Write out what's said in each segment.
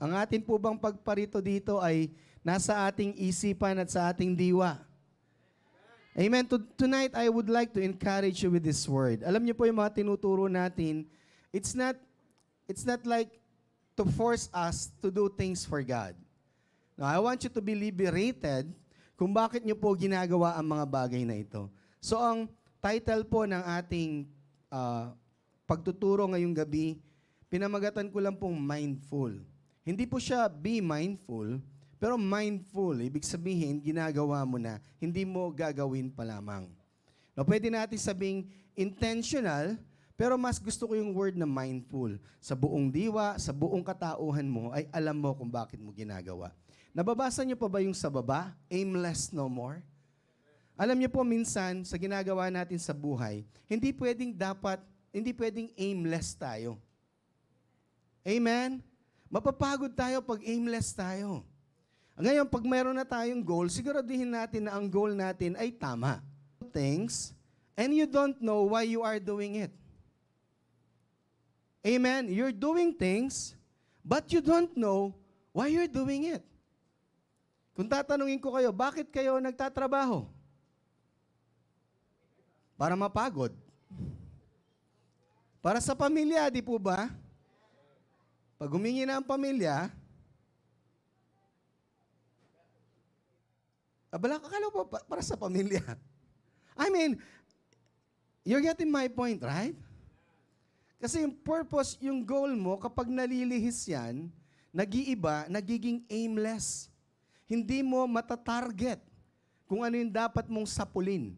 Ang atin po bang pagparito dito ay nasa ating isipan at sa ating diwa. Amen. Tonight, I would like to encourage you with this word. Alam niyo po yung mga tinuturo natin, it's not like to force us to do things for God. No, I want you to be liberated kung bakit niyo po ginagawa ang mga bagay na ito. So, ang title po ng ating pagtuturo ngayong gabi, pinamagatan ko lang pong mindful. Hindi po siya be mindful, pero mindful, ibig sabihin, ginagawa mo na, hindi mo gagawin pa lamang. No, pwede natin sabing intentional, pero mas gusto ko yung word na mindful. Sa buong diwa, sa buong katauhan mo, ay alam mo kung bakit mo ginagawa. Nababasa niyo pa ba yung sa baba? Aimless no more? Alam niyo po minsan, sa ginagawa natin sa buhay, hindi pwedeng aimless tayo. Amen? Mapapagod tayo pag aimless tayo. Ngayon, pag mayroon na tayong goal, siguraduhin natin na ang goal natin ay tama. Things, and you don't know why you are doing it. Amen? You're doing things, but you don't know why you're doing it. Kung tatanungin ko kayo, bakit kayo nagtatrabaho? Para mapagod. Para sa pamilya, di po ba? Pag humingi na ang pamilya, akala po para sa pamilya. I mean, you're getting my point, right? Kasi yung purpose, yung goal mo, kapag nalilihis yan, nag-iiba, nagiging aimless. Hindi mo matatarget kung ano yung dapat mong sapulin.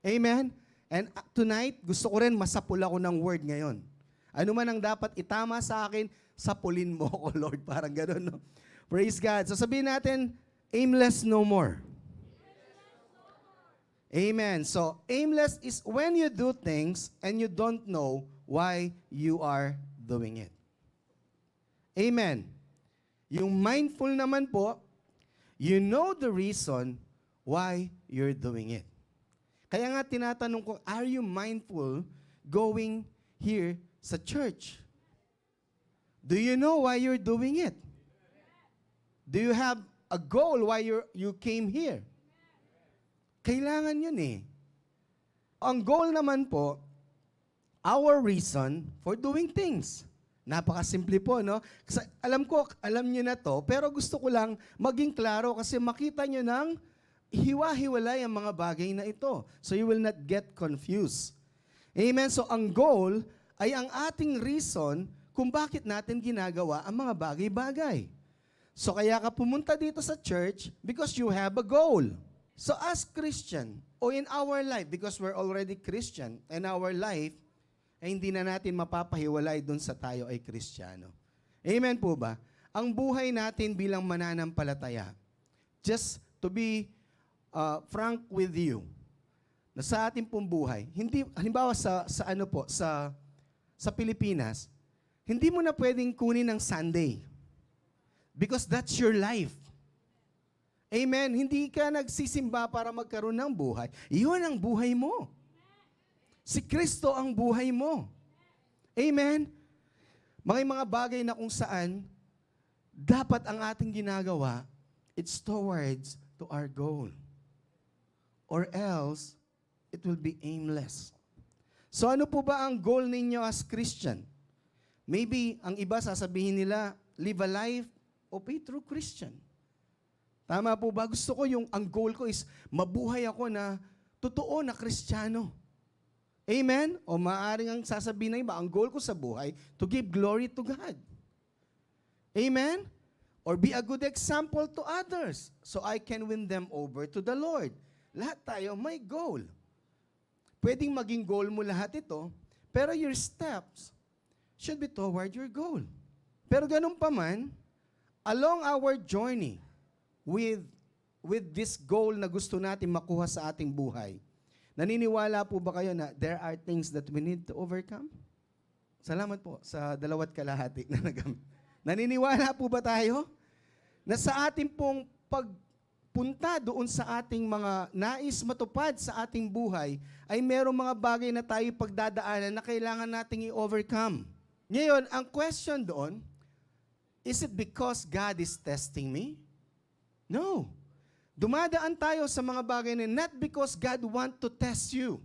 Amen? And tonight, gusto ko rin masapul ako ng word ngayon. Ano man ang dapat itama sa akin, sapulin mo ko, Lord. Parang gano'n, no? Praise God. So sabihin natin, aimless no more. Amen. So, aimless is when you do things and you don't know why you are doing it. Amen. Yung mindful naman po, you know the reason why you're doing it. Kaya nga tinatanong ko, are you mindful going here sa church? Do you know why you're doing it? Do you have a goal why you came here? Kailangan yun eh. Ang goal naman po, our reason for doing things. Napakasimple po, no? Kasi alam niyo na to, pero gusto ko lang maging klaro kasi makita niyo ng hiwa-hiwalay ang mga bagay na ito. So you will not get confused. Amen? So ang goal ay ang ating reason kung bakit natin ginagawa ang mga bagay-bagay. So kaya ka pumunta dito sa church because you have a goal. So as Christian, o in our life, because we're already Christian, in our life, ay hindi na natin mapapahiwalay dun sa tayo ay Kristiyano. Amen po ba? Ang buhay natin bilang mananampalataya, just to be frank with you, na sa ating pong buhay, hindi, halimbawa sa Pilipinas, hindi mo na pwedeng kunin ng Sunday. Because that's your life. Amen? Hindi ka nagsisimba para magkaroon ng buhay. Iyon ang buhay mo. Si Kristo ang buhay mo. Amen? Mga bagay na kung saan, dapat ang ating ginagawa, it's towards to our goal. Or else, it will be aimless. So ano po ba ang goal ninyo as Christian? Maybe, ang iba sasabihin nila, live a life of a true Christian. Tama po ba? Gusto ko ang goal ko is mabuhay ako na totoo na Kristiyano. Amen? O maaaring ang sasabihin na iba, ang goal ko sa buhay, to give glory to God. Amen? Or be a good example to others so I can win them over to the Lord. Lahat tayo may goal. Pwedeng maging goal mo lahat ito, pero your steps should be toward your goal. Pero ganun pa man, along our journey with this goal na gusto natin makuha sa ating buhay, naniniwala po ba kayo na there are things that we need to overcome? Salamat po sa 2 kalahati na nagamit. Naniniwala po ba tayo na sa ating pong pagpunta doon sa ating mga nais matupad sa ating buhay ay merong mga bagay na tayo pagdadaanan na kailangan nating i-overcome? Ngayon, ang question doon, Is it because God is testing me? No. Dumadaan tayo sa mga bagay na not because God want to test you.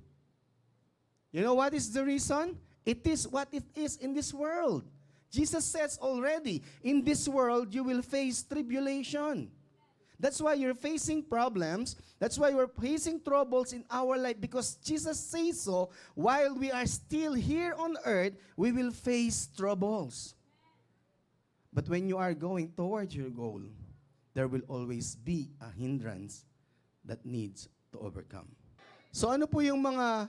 You know what is the reason? It is what it is in this world. Jesus says already, in this world you will face tribulation. That's why you're facing problems. That's why we're facing troubles in our life, because Jesus says so. While we are still here on earth, we will face troubles. But when you are going towards your goal, there will always be a hindrance that needs to overcome. So ano po yung mga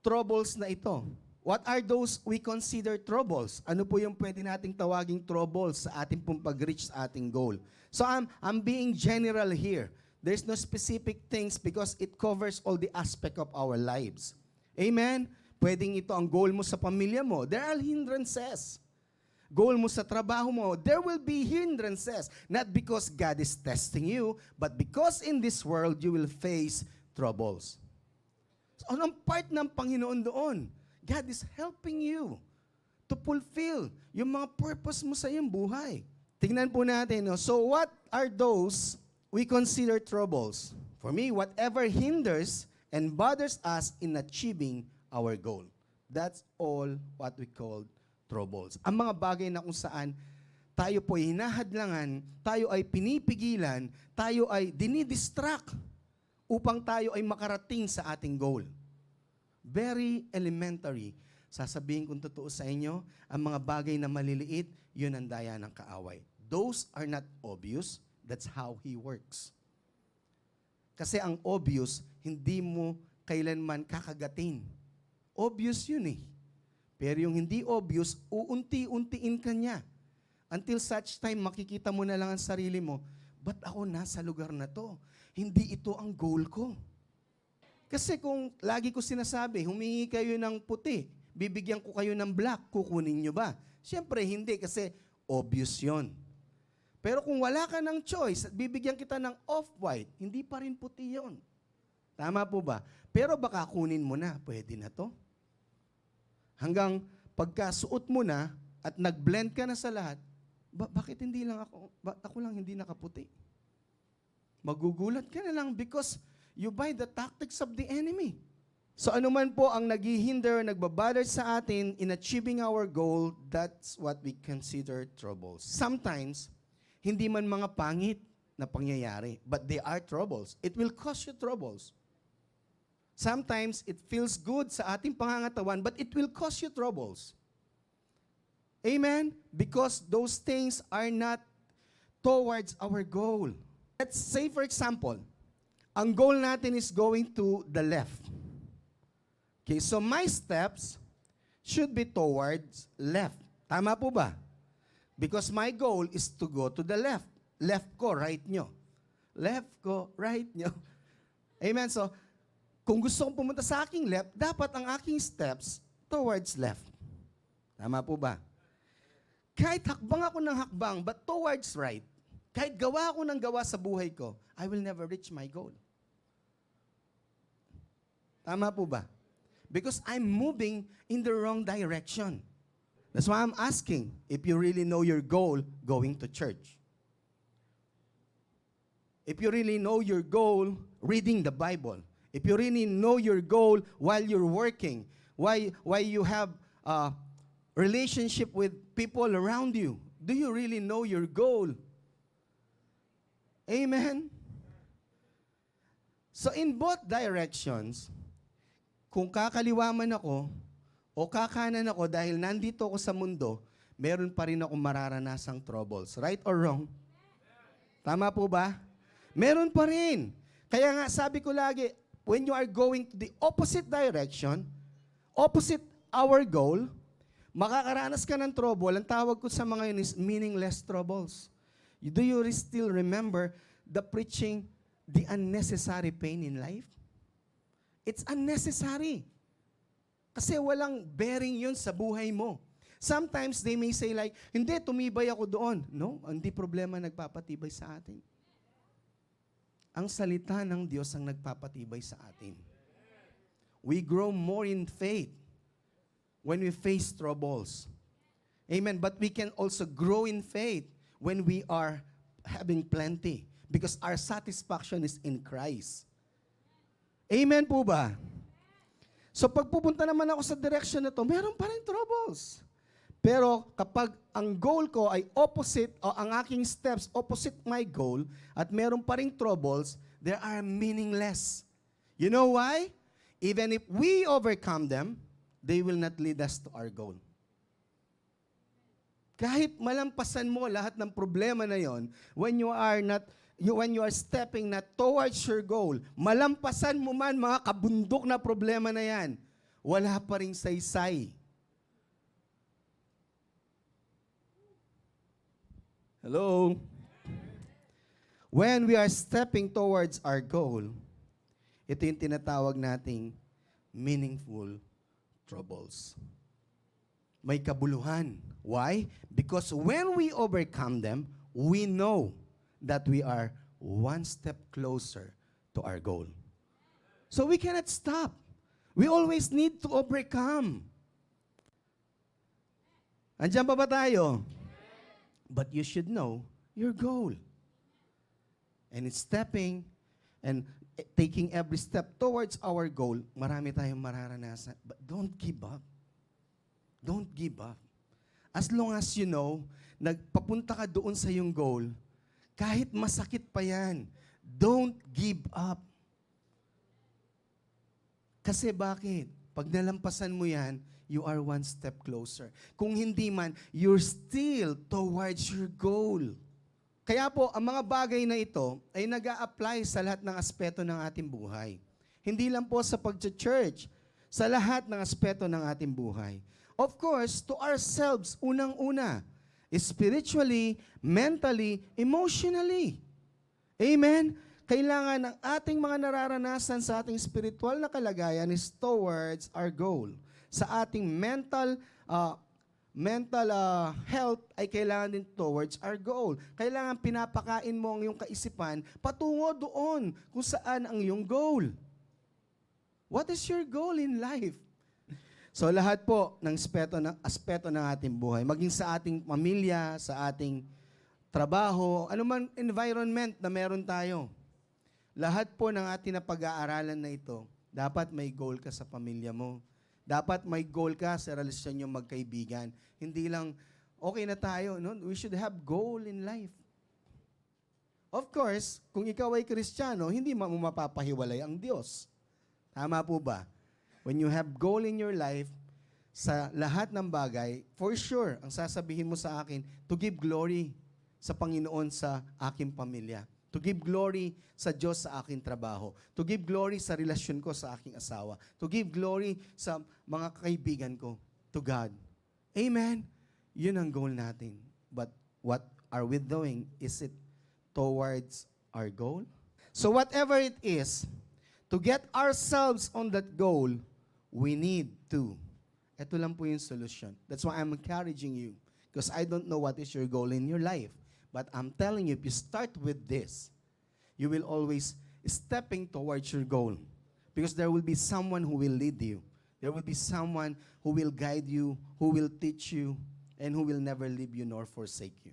troubles na ito? What are those we consider troubles? Ano po yung pwede nating tawaging troubles sa ating pong pag-reach sa ating goal? So I'm being general here. There's no specific things because it covers all the aspect of our lives. Amen? Pwedeng ito ang goal mo sa pamilya mo. There are hindrances. Goal mo sa trabaho mo, there will be hindrances. Not because God is testing you, but because in this world you will face troubles. So anong part ng Panginoon doon? God is helping you to fulfill yung mga purpose mo sa iyong buhay. Tingnan po natin. No? So what are those we consider troubles? For me, whatever hinders and bothers us in achieving our goal. That's all what we call troubles. Ang mga bagay na kung saan tayo po ay hinahadlangan, tayo ay pinipigilan, tayo ay dinidistract upang tayo ay makarating sa ating goal. Very elementary. Sasabihin kong totoo sa inyo, ang mga bagay na maliliit, yun ang daya ng kaaway. Those are not obvious. That's how He works. Kasi ang obvious, hindi mo kailanman kakagatin. Obvious yun eh. Pero yung hindi obvious, uunti-untiin ka niya. Until such time, makikita mo na lang ang sarili mo, ba't ako nasa lugar na to? Hindi ito ang goal ko. Kasi kung lagi ko sinasabi, humingi kayo ng puti, bibigyan ko kayo ng black, kukunin nyo ba? Siyempre hindi, kasi obvious yon. Pero kung wala ka ng choice at bibigyan kita ng off-white, hindi pa rin puti yon. Tama po ba? Pero baka kunin mo na, pwede na to. Hanggang pagkasuot mo na at nag-blend ka na sa lahat, bakit hindi lang ako lang hindi nakaputi? Magugulat ka na lang because you buy the tactics of the enemy. So anuman po ang naghihinder, nagbabother sa atin in achieving our goal, that's what we consider troubles. Sometimes, hindi man mga pangit na pangyayari, but they are troubles. It will cause you troubles. Sometimes, it feels good sa ating pangangatawan, but it will cause you troubles. Amen? Because those things are not towards our goal. Let's say, for example, ang goal natin is going to the left. Okay, so my steps should be towards left. Tama po ba? Because my goal is to go to the left. Left ko, right nyo. Left ko, right nyo. Amen? So, kung gusto kong pumunta sa aking left, dapat ang aking steps towards left. Tama po ba? Kahit hakbang ako ng hakbang, but towards right. Kahit gawa ako ng gawa sa buhay ko, I will never reach my goal. Tama po ba? Because I'm moving in the wrong direction. That's why I'm asking if you really know your goal going to church. If you really know your goal reading the Bible. If you really know your goal while you're working. Why you have a relationship with people around you. Do you really know your goal? Amen? So in both directions, kung kakaliwa man ako, o kakanan ako dahil nandito ako sa mundo, meron pa rin akong mararanasang troubles. Right or wrong? Tama po ba? Meron pa rin. Kaya nga sabi ko lagi, when you are going to the opposite direction, opposite our goal, makakaranas ka ng trouble. Ang tawag ko sa mga yun is meaningless troubles. Do you still remember the preaching, the unnecessary pain in life? It's unnecessary. Kasi walang bearing yun sa buhay mo. Sometimes they may say like, hindi, tumibay ako doon. No, hindi problema nagpapatibay sa atin. Ang salita ng Diyos ang nagpapatibay sa atin. We grow more in faith when we face troubles. Amen. But we can also grow in faith when we are having plenty because our satisfaction is in Christ. Amen po ba? So pag pupunta naman ako sa direction na to, meron pa rin troubles. Pero kapag ang goal ko ay opposite o ang aking steps opposite my goal at meron pa rin troubles, they are meaningless. You know why? Even if we overcome them, they will not lead us to our goal. Kahit malampasan mo lahat ng problema na yon, when you are stepping not towards your goal, malampasan mo man mga kabundok na problema na yan, wala pa ring saysay. Hello? When we are stepping towards our goal, ito yung tinatawag nating meaningful troubles. May kabuluhan. Why? Because when we overcome them, we know that we are one step closer to our goal. So we cannot stop. We always need to overcome. Andiyan pa ba tayo? But you should know your goal. And it's stepping and taking every step towards our goal, marami tayong mararanasan. But don't give up. Don't give up. As long as you know, nagpapunta ka doon sa iyong goal, kahit masakit pa yan, don't give up. Kasi bakit? Pag nalampasan mo yan, you are one step closer. Kung hindi man, you're still towards your goal. Kaya po, ang mga bagay na ito ay nag-a-apply sa lahat ng aspeto ng ating buhay. Hindi lang po sa pag-church, sa lahat ng aspeto ng ating buhay. Of course, to ourselves, unang-una, spiritually, mentally, emotionally. Amen? Kailangan ng ating mga nararanasan sa ating spiritual na kalagayan is towards our goal. Sa ating mental health ay kailangan din towards our goal. Kailangan pinapakain mo ang iyong kaisipan patungo doon kung saan ang iyong goal. What is your goal in life? So lahat po ng aspeto ng ating buhay, maging sa ating pamilya, sa ating trabaho, anuman environment na meron tayo, lahat po ng ating napag-aaralan na ito, dapat may goal ka sa pamilya mo. Dapat may goal ka sa relasyon nyo magkaibigan. Hindi lang, okay na tayo. No? We should have goal in life. Of course, kung ikaw ay Kristiyano, hindi mo mapapahiwalay ang Diyos. Tama po ba? When you have goal in your life, sa lahat ng bagay, for sure, ang sasabihin mo sa akin, to give glory sa Panginoon sa aking pamilya. To give glory sa Diyos sa aking trabaho. To give glory sa relasyon ko sa aking asawa. To give glory sa mga kaibigan ko. To God. Amen? Yun ang goal natin. But what are we doing? Is it towards our goal? So whatever it is, to get ourselves on that goal, we need to. Ito lang po yung solution. That's why I'm encouraging you. Because I don't know what is your goal in your life. But I'm telling you, if you start with this, you will always stepping towards your goal. Because there will be someone who will lead you. There will be someone who will guide you, who will teach you, and who will never leave you nor forsake you.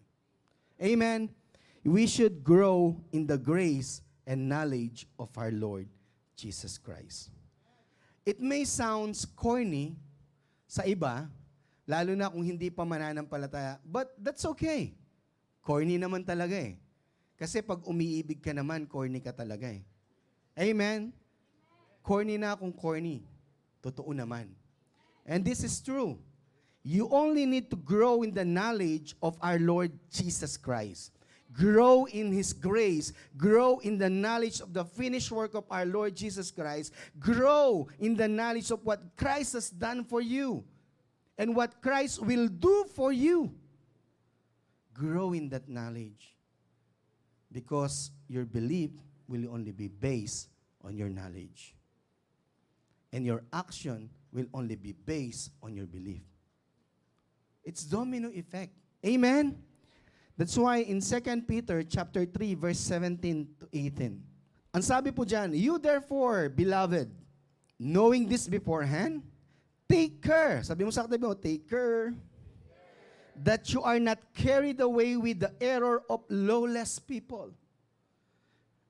Amen? We should grow in the grace and knowledge of our Lord Jesus Christ. It may sound corny sa iba, lalo na kung hindi pa mananampalataya, but that's okay. Corny naman talaga eh. Kasi pag umiibig ka naman, corny ka talaga eh. Amen? Corny na akong corny. Totoo naman. And this is true. You only need to grow in the knowledge of our Lord Jesus Christ. Grow in His grace. Grow in the knowledge of the finished work of our Lord Jesus Christ. Grow in the knowledge of what Christ has done for you and what Christ will do for you. Grow in that knowledge because your belief will only be based on your knowledge. And your action will only be based on your belief. It's domino effect. Amen? That's why in 2 Peter chapter 3, verse 17 to 18, ang sabi po dyan, you therefore, beloved, knowing this beforehand, take care. Sabi mo sa katabi mo, take care. that you are not carried away with the error of lawless people.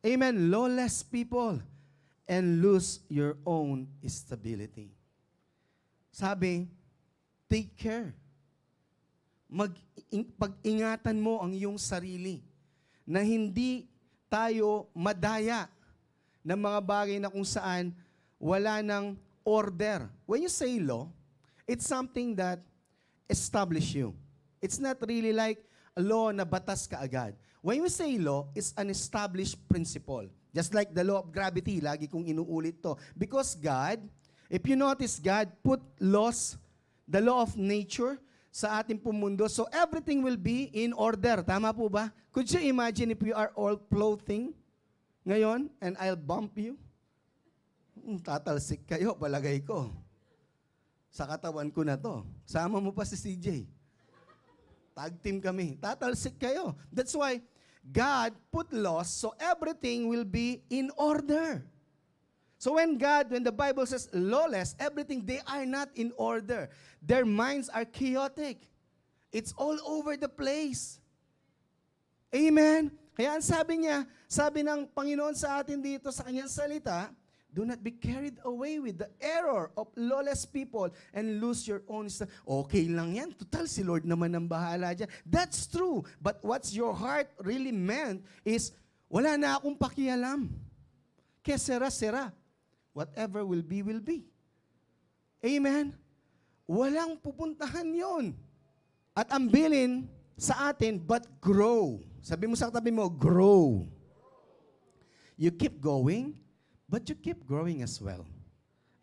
Amen. Lawless people. And lose your own stability. Sabi, take care. Pag-ingatan mo ang iyong sarili na hindi tayo madaya ng mga bagay na kung saan wala ng order. When you say law, it's something that establish you. It's not really like a law na batas ka agad. When we say law, it's an established principle. Just like the law of gravity, lagi kong inuulit to. Because God, if you notice, God put laws, the law of nature, sa ating mundo. So everything will be in order. Tama po ba? Could you imagine if we are all clothing ngayon and I'll bump you? Tatalsik kayo, palagay ko. Sa katawan ko na to. Sama mo pa si CJ. Tag team kami. Tatalsik kayo. That's why God put laws so everything will be in order. So when the Bible says lawless, everything, they are not in order. Their minds are chaotic. It's all over the place. Amen? Kaya ang sabi ng Panginoon sa atin dito sa kanyang salita, do not be carried away with the error of lawless people and lose your own. Okay lang yan. Total, si Lord naman ang bahala dyan. That's true. But what's your heart really meant is, wala na akong pakialam. Kaya sera-sera. Whatever will be, will be. Amen? Walang pupuntahan yon. At ang bilin sa atin, but grow. Sabi mo sa katabi mo, grow. You keep going, but you keep growing as well.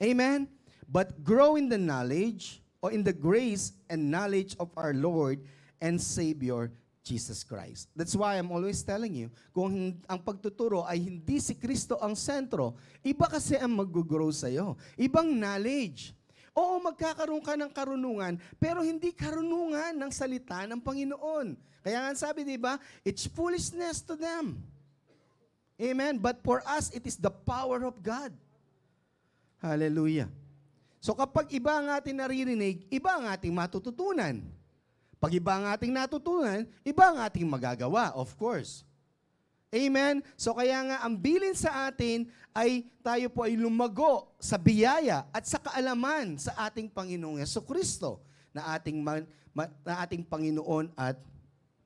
Amen? But grow in the knowledge or in the grace and knowledge of our Lord and Savior, Jesus Christ. That's why I'm always telling you, kung ang pagtuturo ay hindi si Kristo ang sentro, iba kasi ang mag-grow sa'yo. Ibang knowledge. Oo, magkakaroon ka ng karunungan, pero hindi karunungan ng salita ng Panginoon. Kaya nga sabi, di ba, it's foolishness to them. Amen? But for us, it is the power of God. Hallelujah. So kapag iba ang ating naririnig, iba ang ating matututunan. Pag iba ang ating natutunan, iba ang ating magagawa, of course. Amen? So kaya nga, ang bilin sa atin ay tayo po ay lumago sa biyaya at sa kaalaman sa ating Panginoong Jesucristo na ating Panginoon at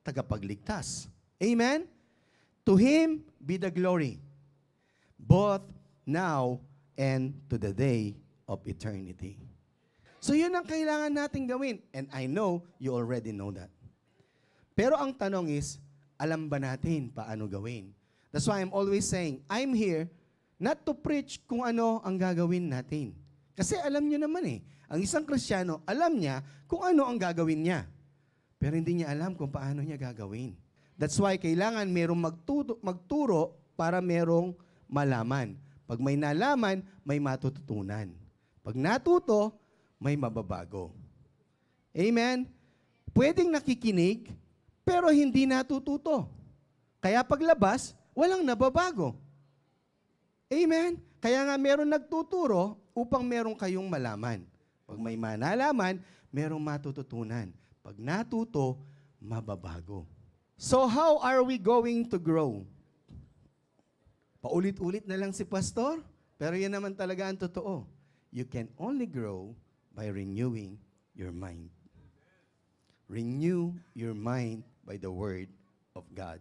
tagapagligtas. Amen? To Him be the glory, both now and to the day of eternity. So yun ang kailangan nating gawin. And I know you already know that. Pero ang tanong is, alam ba natin paano gawin? That's why I'm always saying, I'm here not to preach kung ano ang gagawin natin. Kasi alam nyo naman ang isang Kristiyano, alam niya kung ano ang gagawin niya. Pero hindi niya alam kung paano niya gagawin. That's why kailangan merong magturo para merong malaman. Pag may nalaman, may matututunan. Pag natuto, may mababago. Amen? Pwedeng nakikinig, pero hindi natututo. Kaya paglabas, walang nababago. Amen? Kaya nga meron nagtuturo upang meron kayong malaman. Pag may manalaman, merong matututunan. Pag natuto, mababago. So how are we going to grow? Paulit-ulit na lang si pastor, pero yan naman talaga ang totoo. You can only grow by renewing your mind. Renew your mind by the Word of God.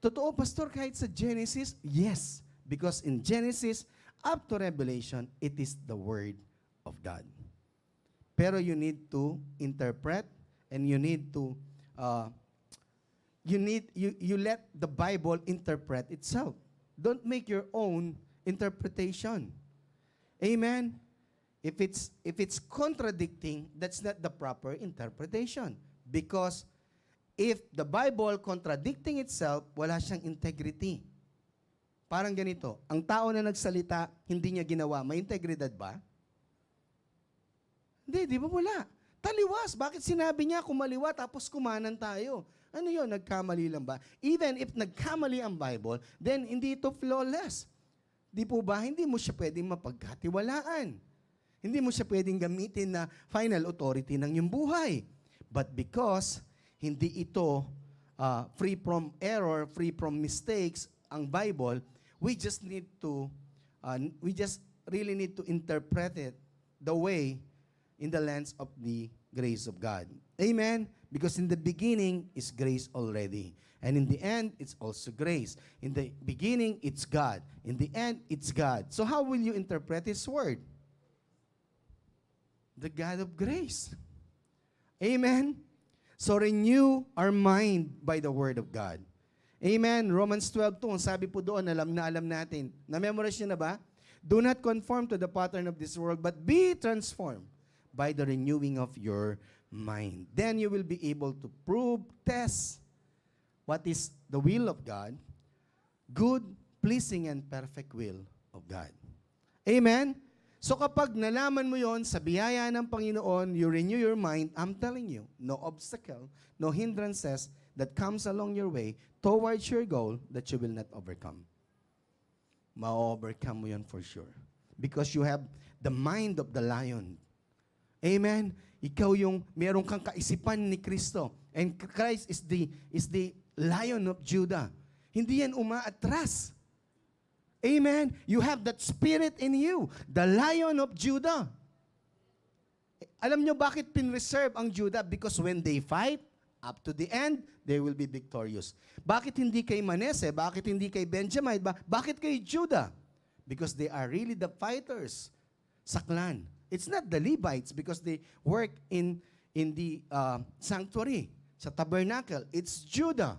Totoo, Pastor, kahit sa Genesis, yes. Because in Genesis, up to Revelation, it is the Word of God. Pero you need to interpret and you need to, you let the Bible interpret itself. Don't make your own interpretation. Amen? If it's contradicting, that's not the proper interpretation. Because if the Bible contradicting itself, wala siyang integrity. Parang ganito, ang tao na nagsalita, hindi niya ginawa, may integridad ba? Hindi, di ba wala? Taliwas, bakit sinabi niya kumaliwa tapos kumanan tayo? Ano yun, nagkamali lang ba? Even if nagkamali ang Bible, then hindi ito flawless. Di po ba, hindi mo siya pwedeng mapagkatiwalaan. Hindi mo siya pwedeng gamitin na final authority ng iyong buhay. But because hindi ito free from error, free from mistakes, ang Bible, we just really need to interpret it the way in the lens of the grace of God. Amen? Because in the beginning is grace already. And in the end, it's also grace. In the beginning, it's God. In the end, it's God. So how will you interpret His Word? The God of grace. Amen? So renew our mind by the Word of God. Amen? Romans 12:2, sabi po doon, alam natin. Na-memorize niyo na ba? Do not conform to the pattern of this world, but be transformed by the renewing of your mind. Then you will be able to prove, test, what is the will of God, good, pleasing, and perfect will of God. Amen? So kapag nalaman mo yon sa biyaya ng Panginoon, you renew your mind, I'm telling you, no obstacle, no hindrances that comes along your way towards your goal that you will not overcome. Ma-overcome mo yon for sure. Because you have the mind of the lion. Amen? Ikaw yung meron kang kaisipan ni Kristo. And Christ is the Lion of Judah. Hindi yan umaatras. Amen? You have that spirit in you. The Lion of Judah. Alam nyo bakit pinreserve ang Judah? Because when they fight, up to the end, they will be victorious. Bakit hindi kay Manasseh? Bakit hindi kay Benjamin? Bakit kay Judah? Because they are really the fighters sa clan. It's not the Levites because they work in the sanctuary, sa tabernacle. It's Judah.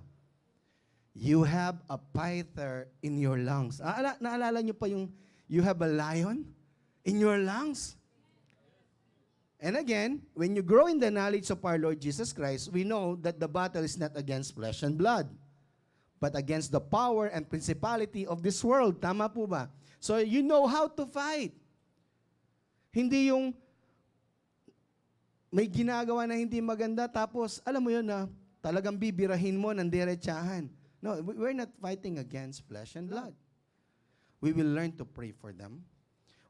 You have a fighter in your lungs. Naalala nyo pa yung you have a lion in your lungs? And again, when you grow in the knowledge of our Lord Jesus Christ, we know that the battle is not against flesh and blood, but against the power and principality of this world. Tama po ba? So you know how to fight. Hindi yung may ginagawa na hindi maganda, tapos alam mo yun na talagang bibirahin mo ng diretsahan. No, we're not fighting against flesh and blood. We will learn to pray for them.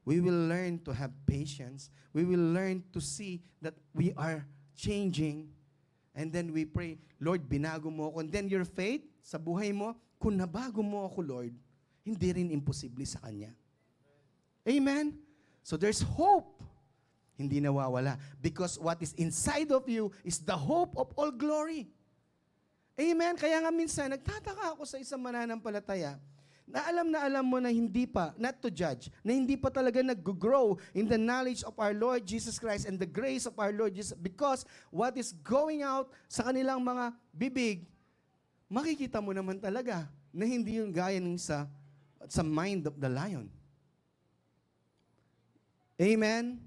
We will learn to have patience. We will learn to see that we are changing. And then we pray, Lord, binago mo ako. And then your faith sa buhay mo, kung nabago mo ako, Lord, hindi rin imposible sa Kanya. Amen? So there's hope. Hindi nawawala. Because what is inside of you is the hope of all glory. Amen? Kaya nga minsan, nagtataka ako sa isang mananampalataya na alam mo na hindi pa, not to judge, na hindi pa talaga nag-grow in the knowledge of our Lord Jesus Christ and the grace of our Lord Jesus, because what is going out sa kanilang mga bibig, makikita mo naman talaga na hindi yung gaya ng sa mind of the lion. Amen?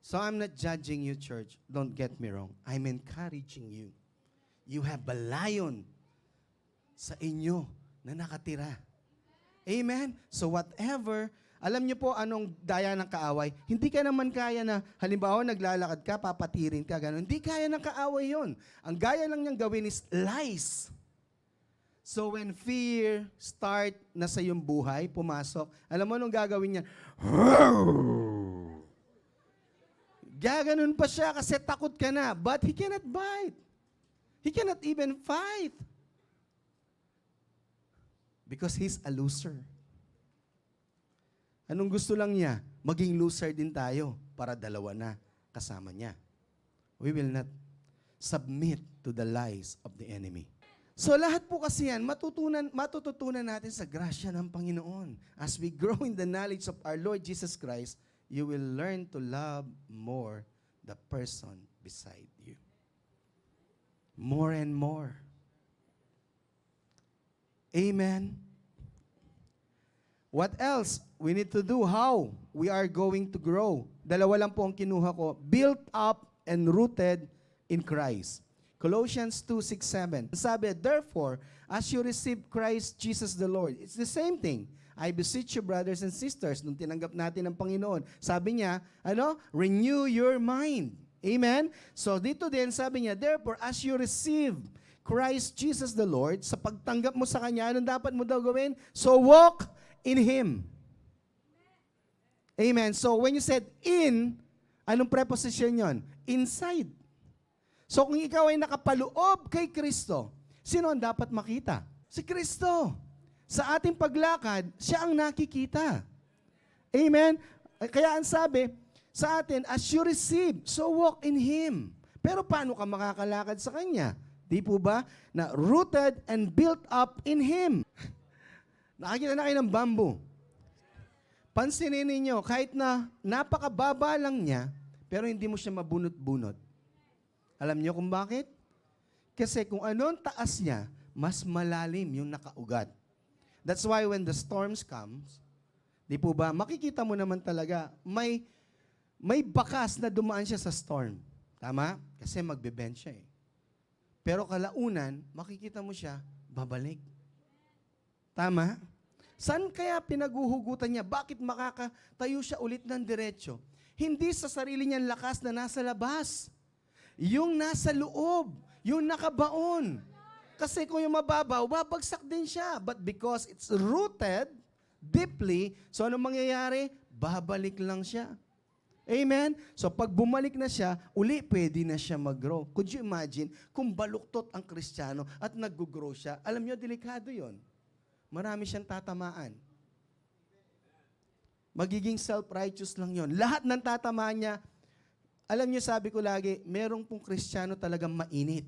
So I'm not judging you, church. Don't get me wrong. I'm encouraging you. You have a lion sa inyo na nakatira. Amen? So whatever, alam niyo po anong daya ng kaaway, hindi ka naman kaya na, halimbawa naglalakad ka, papatirin ka, gano'n. Hindi kaya ng kaaway yon. Ang gaya lang niyang gawin is lies. So when fear start na sa iyong buhay, pumasok, alam mo anong gagawin niya? Gaganon pa siya kasi takot ka na, but he cannot bite. He cannot even fight. Because he's a loser. Anong gusto lang niya? Maging loser din tayo para dalawa na kasama niya. We will not submit to the lies of the enemy. So lahat po kasi yan, matututunan natin sa grasya ng Panginoon. As we grow in the knowledge of our Lord Jesus Christ, you will learn to love more the person beside you. More and more. Amen. What else we need to do? How we are going to grow? Dalawa lang po ang kinuha ko. Built up and rooted in Christ. Colossians 2:6-7. Sabi, therefore, as you receive Christ Jesus the Lord, it's the same thing. I beseech you, brothers and sisters, nung tinanggap natin ng Panginoon, sabi niya, renew your mind. Amen? So dito din, sabi niya, therefore, as you receive Christ Jesus the Lord, sa pagtanggap mo sa Kanya, anong dapat mo daw gawin? So walk in Him. Amen. So when you said in, anong preposition yon? Inside. So kung ikaw ay nakapaloob kay Kristo, sino ang dapat makita? Si Kristo. Sa ating paglakad, siya ang nakikita. Amen? Kaya ang sabi sa atin, as you receive, so walk in Him. Pero paano ka makakalakad sa Kanya? Di po ba? Na rooted and built up in Him. Nakakita na kayo ng bamboo. Pansinin ninyo, kahit na napakababa lang niya, pero hindi mo siya mabunot-bunot. Alam niyo kung bakit? Kasi kung anong taas niya, mas malalim yung nakaugat. That's why when the storms comes, di po ba, makikita mo naman talaga, may bakas na dumaan siya sa storm. Tama? Kasi magbe-bend siya eh. Pero kalaunan, makikita mo siya, babalik. Tama? Saan kaya pinaguhugutan niya? Bakit makakatayo siya ulit ng diretso? Hindi sa sarili niyang lakas na nasa labas. Yung nasa loob, yung nakabaon. Kasi kung yung mababaw, babagsak din siya. But because it's rooted deeply, so anong mangyayari? Babalik lang siya. Amen? So pag bumalik na siya, uli pwede na siya mag-grow. Could you imagine kung baluktot ang Kristiyano at nag-grow siya? Alam niyo, delikado yon. Marami siyang tatamaan. Magiging self-righteous lang yon. Lahat ng tatamaan niya, alam niyo, sabi ko lagi, merong pong Kristiyano talagang mainit.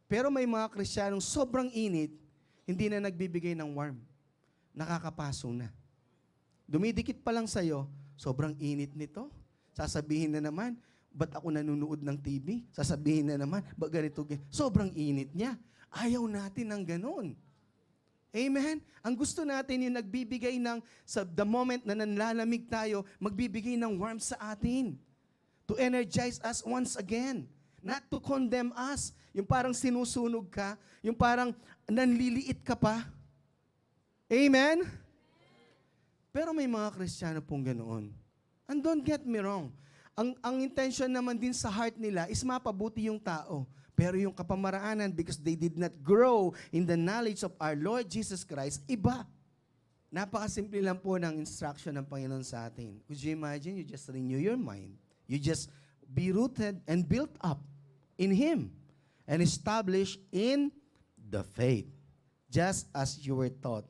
Pero may mga Kristiyanong sobrang init, hindi na nagbibigay ng warm. Nakakapaso na. Dumidikit pa lang sa'yo, sobrang init nito. Sasabihin na naman, ba't ako nanonood ng TV? Sasabihin na naman, ba't ganito? Sobrang init niya. Ayaw natin ng ganun. Amen? Ang gusto natin yung nagbibigay ng, sa the moment na nanlalamig tayo, magbibigay ng warmth sa atin. To energize us once again. Not to condemn us. Yung parang sinusunog ka, yung parang nanliliit ka pa. Amen? Pero may mga Kristiyano pong ganoon. And don't get me wrong. Ang intention naman din sa heart nila is mapabuti yung tao. Pero yung kapamaraanan, because they did not grow in the knowledge of our Lord Jesus Christ, iba. Napakasimple lang po ng instruction ng Panginoon sa atin. Could you imagine? You just renew your mind. You just be rooted and built up in Him and established in the faith, just as you were taught,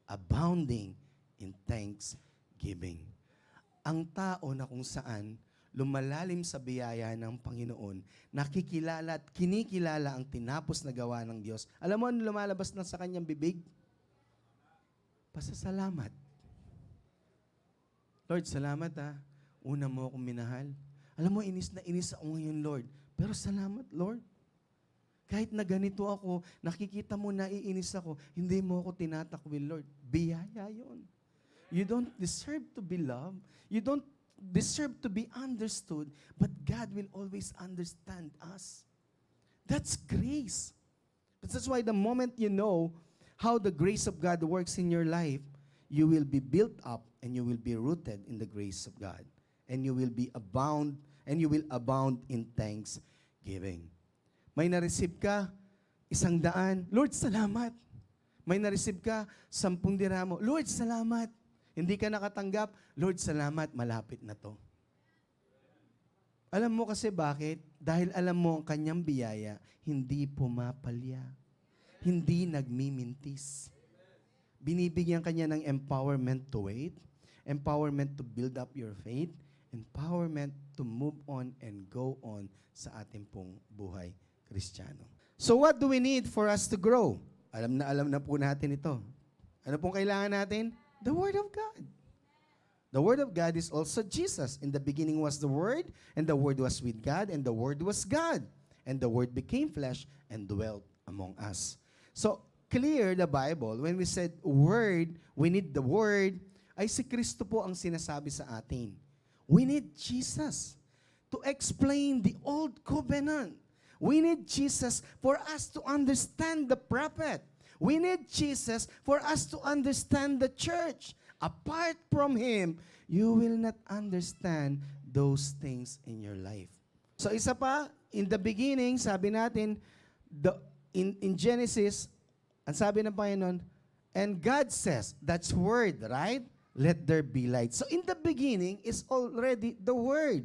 abounding in thanksgiving. Ang tao na kung saan lumalalim sa biyaya ng Panginoon, nakikilala at kinikilala ang tinapos na gawa ng Diyos. Alam mo ano lumalabas na sa kanyang bibig? Pasasalamat. Lord, salamat Una mo akong minahal. Alam mo, inis na inis ako ngayon, Lord. Pero salamat, Lord. Kahit na ganito ako, nakikita mo na iinis ako, hindi mo ako tinatakwil, Lord. Biyaya yun. You don't deserve to be loved. You don't deserve to be understood, but God will always understand us. That's grace. But that's why the moment you know how the grace of God works in your life, you will be built up and you will be rooted in the grace of God. And you will be abound, and you will abound in thanksgiving. May na-receive ka, 100, Lord, salamat. May na-receive ka, 10 dirhamo, Lord, salamat. Hindi ka nakatanggap, Lord, salamat, malapit na to. Alam mo kasi bakit? Dahil alam mo ang kanyang biyaya, hindi pumapalya. Hindi nagmimintis. Binibigyan kanya ng empowerment to wait, empowerment to build up your faith, empowerment to move on and go on sa ating pong buhay Kristiyano. So what do we need for us to grow? Alam na po natin ito. Ano pong kailangan natin? The Word of God. The Word of God is also Jesus. In the beginning was the Word, and the Word was with God, and the Word was God. And the Word became flesh and dwelt among us. So, clear the Bible, when we said Word, we need the Word, ay si Kristo po ang sinasabi sa atin. We need Jesus to explain the Old Covenant. We need Jesus for us to understand the prophet. We need Jesus for us to understand the church. Apart from Him, you will not understand those things in your life. So isa pa, in the beginning, sabi natin, in Genesis, ang sabi ng Panginoon, and God says, that's word, right? Let there be light. So in the beginning is already the word.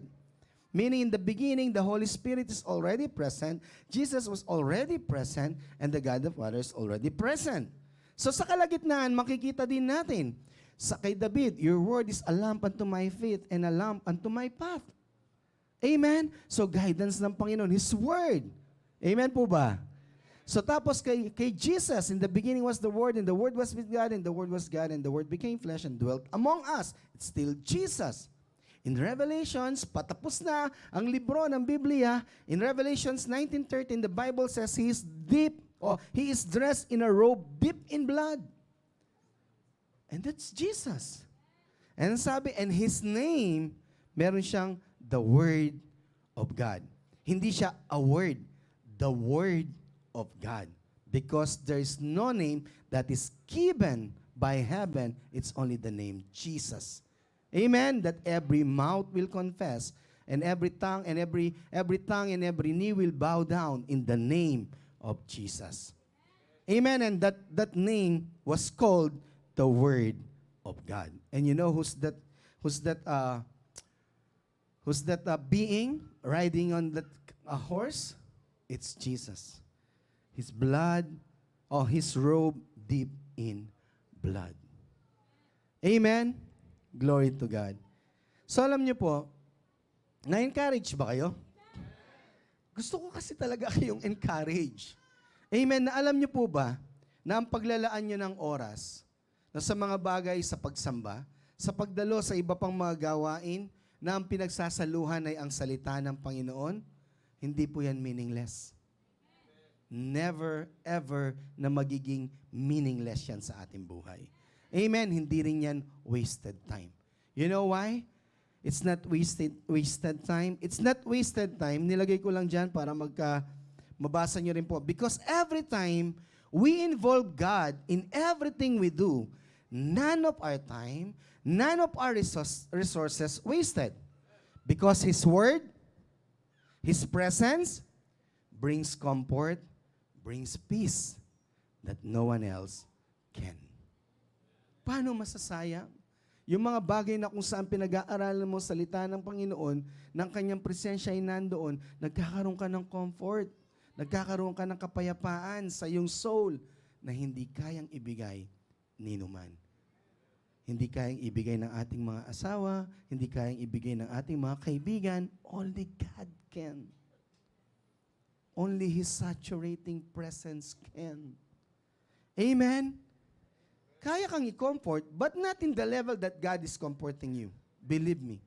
Meaning in the beginning, the Holy Spirit is already present, Jesus was already present, and the God the Father is already present. So sa kalagitnaan, makikita din natin, sa kay David, your word is a lamp unto my feet and a lamp unto my path. Amen? So guidance ng Panginoon, His word. Amen po ba? So tapos kay Jesus, in the beginning was the Word, and the Word was with God, and the Word was God, and the Word became flesh and dwelt among us. It's still Jesus. In Revelations, patapos na ang libro ng Biblia. In Revelations 19:13, the Bible says He is dressed in a robe dipped in blood. And that's Jesus. And sabi, and His name, meron siyang the Word of God. Hindi siya a word, the Word of God. Because there is no name that is given by heaven, it's only the name Jesus. Amen? That every mouth will confess, and every tongue and every tongue and every knee will bow down in the name of Jesus. Amen? And that name was called the Word of God. And you know who's that being riding on that horse? It's Jesus. His blood, His robe deep in blood. Amen? Glory to God. So alam niyo po, na-encourage ba kayo? Gusto ko kasi talaga kayong encourage. Amen? Na alam niyo po ba, na ang paglalaan niyo ng oras, na sa mga bagay sa pagsamba, sa pagdalo sa iba pang mga gawain, na ang pinagsasaluhan ay ang salita ng Panginoon, hindi po yan meaningless. Never, ever na magiging meaningless yan sa ating buhay. Amen? Hindi rin yan wasted time. You know why? It's not wasted time. It's not wasted time. Nilagay ko lang dyan para mabasa nyo rin po. Because every time we involve God in everything we do, none of our time, none of our resources wasted. Because His Word, His presence, brings comfort, brings peace that no one else can. Paano masasayang? Yung mga bagay na kung saan pinag-aaralan mo salita ng Panginoon, ng Kanyang presensya ay nandoon, nagkakaroon ka ng comfort, nagkakaroon ka ng kapayapaan sa iyong soul na hindi kayang ibigay ni numan. Hindi kayang ibigay ng ating mga asawa, hindi kayang ibigay ng ating mga kaibigan, only God can. Only His saturating presence can. Amen? Kaya kang i-comfort, but not in the level that God is comforting you. Believe me.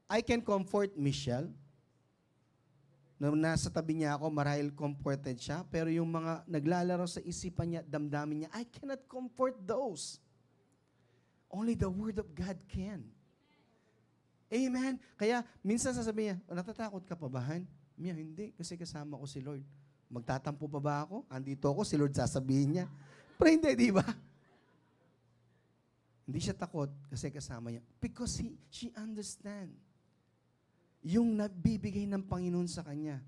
I can comfort Michelle. Nung nasa tabi niya ako, marahil comforted siya, pero yung mga naglalaro sa isipan niya, damdamin niya, I cannot comfort those. Only the Word of God can. Amen? Kaya, minsan sasabihin niya, natatakot ka pa ba, Han? Mia, hindi, kasi kasama ko si Lord. Magtatampo pa ba ako? Andito ako, si Lord sasabihin niya. Pero hindi, di ba? Hindi siya takot kasi kasama niya. Because she understand yung nabibigay ng Panginoon sa kanya.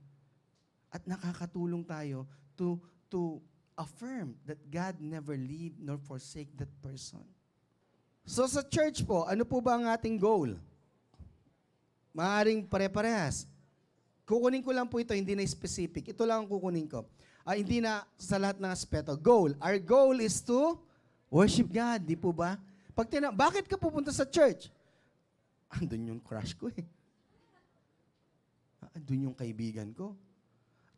At nakakatulong tayo to affirm that God never leave nor forsake that person. So sa church po, ano po ba ang ating goal? Maaring pare-parehas. Kukunin ko lang po ito, hindi na specific. Ito lang ang kukunin ko. Hindi na sa lahat ng aspeto. Goal. Our goal is to worship God, di po ba? Bakit ka pupunta sa church? Andun yung crush ko eh. Andun yung kaibigan ko.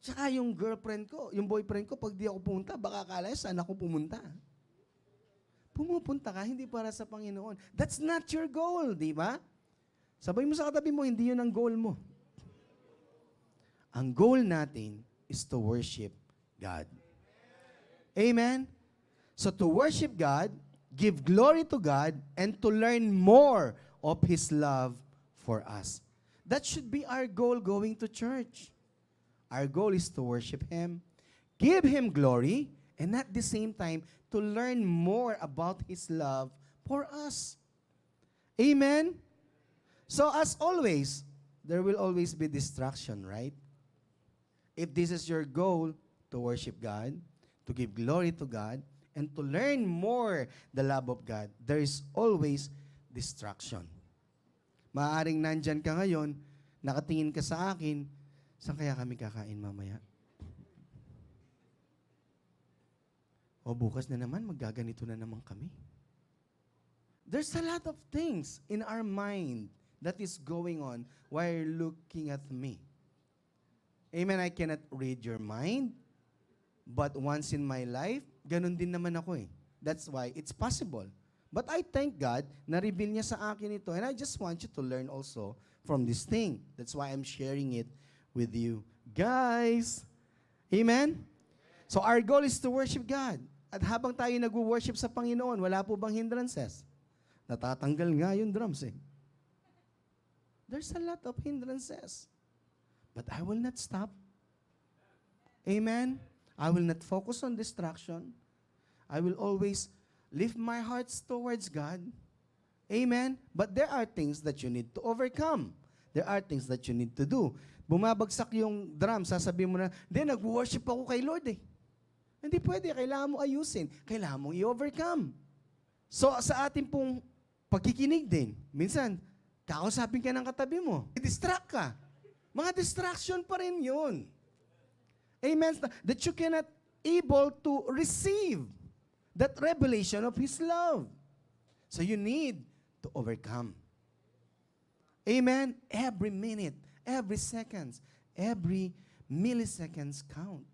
Tsaka yung girlfriend ko, yung boyfriend ko, pag di ako pumunta, baka akala saan ako pumunta. Pumupunta ka, hindi para sa Panginoon. That's not your goal, di ba? Sabay mo sa katabi mo, hindi yun ang goal mo. Ang goal natin is to worship God. Amen? So to worship God, give glory to God, and to learn more of His love for us. That should be our goal going to church. Our goal is to worship Him, give Him glory, and at the same time, to learn more about His love for us. Amen? So as always, there will always be distraction, right? If this is your goal, to worship God, to give glory to God, and to learn more the love of God, there is always distraction. Maaaring nandyan ka ngayon, Nakatingin ka sa akin, saan kaya kami kakain mamaya? O bukas na naman, maggaganito na naman kami. There's a lot of things in our mind that is going on while you're looking at me. Amen, I cannot read your mind, but once in my life, ganun din naman ako eh. That's why it's possible. But I thank God, na-reveal niya sa akin ito, and I just want you to learn also from this thing. That's why I'm sharing it with you guys. Amen? So our goal is to worship God. At habang tayo nag-worship sa Panginoon, wala po bang hindrances? Natatanggal nga yung drums eh. There's a lot of hindrances. But I will not stop. Amen? I will not focus on distraction. I will always lift my hearts towards God. Amen? But there are things that you need to overcome. There are things that you need to do. Bumabagsak yung drum, sasabihin mo na, nag-worship ako kay Lord eh. Hindi pwede, kailangan mo ayusin. Kailangan mong i-overcome. So sa ating pong pagkikinig din, minsan, kakausapin ka ng katabi mo, i-distract ka. Mga distraction pa rin yun. Amen? That you cannot able to receive that revelation of His love. So you need to overcome. Amen? Every minute, every seconds, every milliseconds count.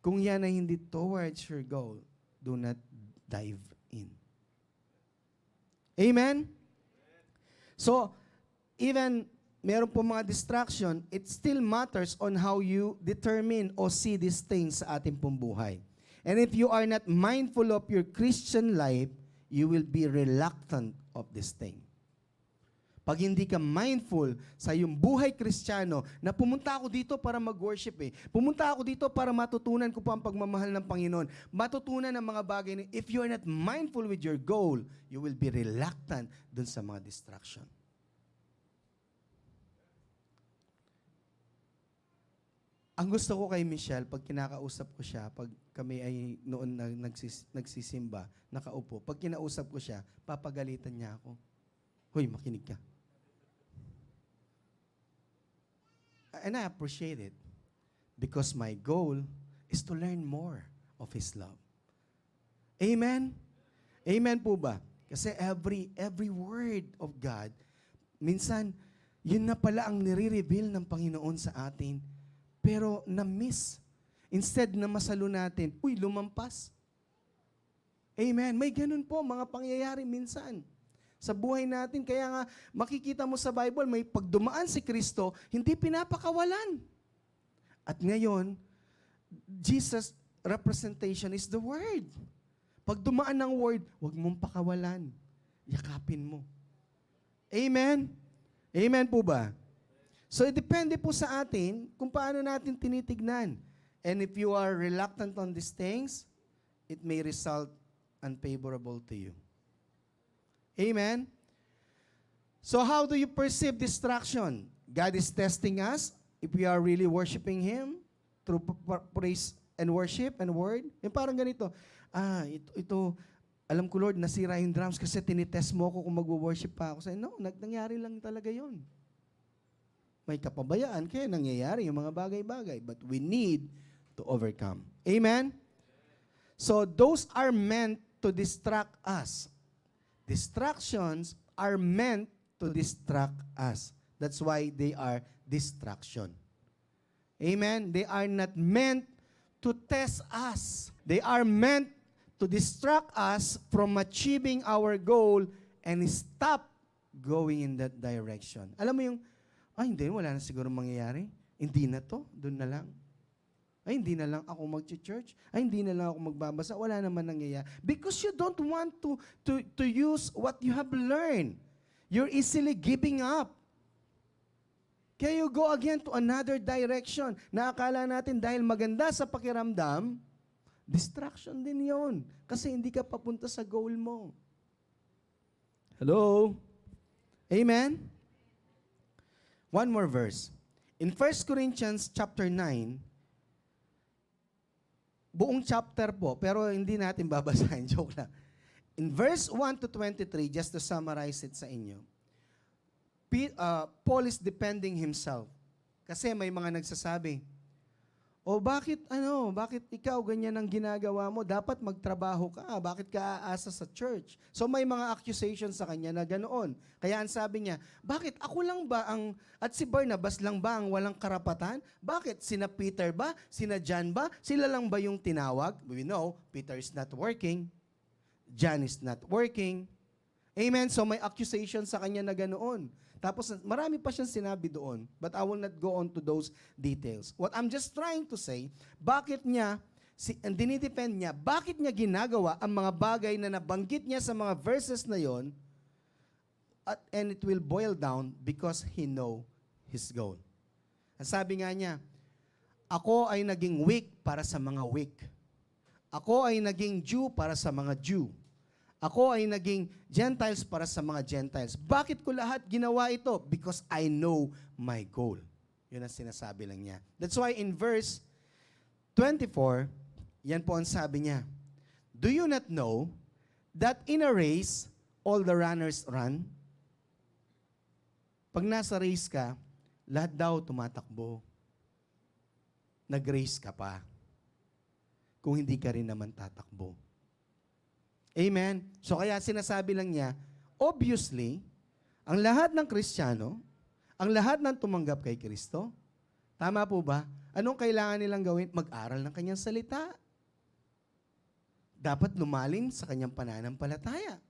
Kung yan ay hindi towards your goal, do not dive in. Amen? So, even meron po mga distraction, it still matters on how you determine or see these things sa ating pong buhay. And if you are not mindful of your Christian life, you will be reluctant of this thing. Pag hindi ka mindful sa iyong buhay Kristiyano, na pumunta ako dito para mag-worship eh. Pumunta ako dito para matutunan ko pa ang pagmamahal ng Panginoon. Matutunan ang mga bagay na, if you are not mindful with your goal, you will be reluctant dun sa mga distraction. Ang gusto ko kay Michelle, pag kinakausap ko siya, pag kami ay noon nagsisimba, nakaupo, pag kinausap ko siya, papagalitan niya ako. Hoy, makinig ka. And I appreciate it because my goal is to learn more of His love. Amen? Amen po ba? Kasi every word of God, minsan, yun na pala ang nire-reveal ng Panginoon sa atin, pero na-miss. Instead na masalo natin, lumampas. Amen? May ganun po, mga pangyayari minsan sa buhay natin. Kaya nga, makikita mo sa Bible, may pagdumaan si Kristo, hindi pinapakawalan. At ngayon, Jesus' representation is the Word. Pag dumaan ng Word, huwag mong pakawalan. Yakapin mo. Amen? Amen po ba? So, depende po sa atin kung paano natin tinitignan. And if you are reluctant on these things, it may result unfavorable to you. Amen? So how do you perceive distraction? God is testing us if we are really worshiping Him through praise and worship and word. Yung parang ganito, ito, alam ko Lord, nasira yung drums kasi tinitest mo ako kung mag-worship pa ako. No, nangyari lang talaga yun. May kapabayaan, kaya nangyayari yung mga bagay-bagay. But we need to overcome. Amen? So those are meant to distract us. Distractions are meant to distract us. That's why they are distraction. Amen? They are not meant to test us. They are meant to distract us from achieving our goal and stop going in that direction. Alam mo yung, hindi, wala na siguro mangyayari. Hindi na to, doon na lang. Hindi na lang ako mag-church. Hindi na lang ako magbabasa. Wala naman nangyayari. Because you don't want to use what you have learned. You're easily giving up. Kaya you go again to another direction na akala natin dahil maganda sa pakiramdam, distraction din yon. Kasi hindi ka papunta sa goal mo. Hello? Amen? One more verse. In 1 Corinthians chapter 9, buong chapter po, pero hindi natin babasahin. Joke lang. In verse 1 to 23, just to summarize it sa inyo, Paul is defending himself. Kasi may mga nagsasabi, bakit ikaw ganyan ang ginagawa mo? Dapat magtrabaho ka. Bakit ka aasa sa church? So may mga accusations sa kanya na ganoon. Kaya ang sabi niya, bakit ako lang ba at si Barnabas lang ba ang walang karapatan? Bakit sina Peter ba? Sina John ba? Sila lang ba yung tinawag? We know, Peter is not working. John is not working. Amen? So may accusation sa kanya na ganoon. Tapos marami pa siyang sinabi doon, but I will not go on to those details. What I'm just trying to say, bakit niya, dinidepend niya, bakit niya ginagawa ang mga bagay na nabanggit niya sa mga verses na yon, and it will boil down because he know his goal. Ang sabi nga niya, ako ay naging weak para sa mga weak. Ako ay naging Jew para sa mga Jew. Ako ay naging Gentiles para sa mga Gentiles. Bakit ko lahat ginawa ito? Because I know my goal. Yun ang sinasabi lang niya. That's why in verse 24, yan po ang sabi niya. Do you not know that in a race, all the runners run? Pag nasa race ka, lahat daw tumatakbo. Nag-race ka pa. Kung hindi ka rin naman tatakbo. Amen? So kaya sinasabi lang niya, obviously, ang lahat ng Kristiyano, ang lahat ng tumanggap kay Kristo, tama po ba? Anong kailangan nilang gawin? Mag-aral ng kanyang salita. Dapat lumalim sa kanyang pananampalataya.